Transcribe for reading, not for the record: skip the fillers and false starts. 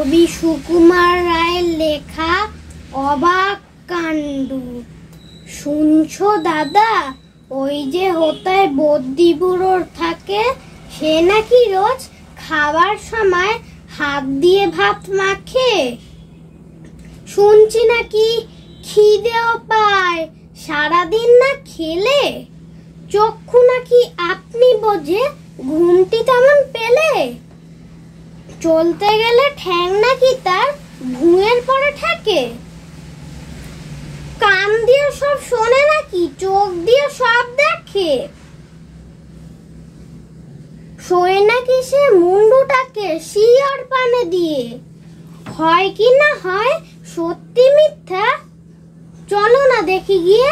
কবি সুকুমার রায়ের লেখা অবাক কাণ্ড। শুনছো দাদা, ওই যে হোতায় বদ্যি বুড়োর থাকে, সে নাকি রোজ খাবার সময় হাত দিয়ে ভাত মাখে। শুনছি নাকি খিদেও পায় সারাদিন না খেলে, চক্ষু নাকি আপনি বোঝে ঘুমটি তেমন পেলে। চলতে গেলে ঠ্যাং নাকি তার ভুঁয়ের পরে ঠেকে, কান দিয়ে সব শোনে নাকি চোখ দিয়ে সব দেখে। শোয় নাকি সে মুন্ডুটাকে শিয়র পানে দিয়ে, হয় কি না হয় সত্যি মিথ্যা চলো না দেখি গিয়ে।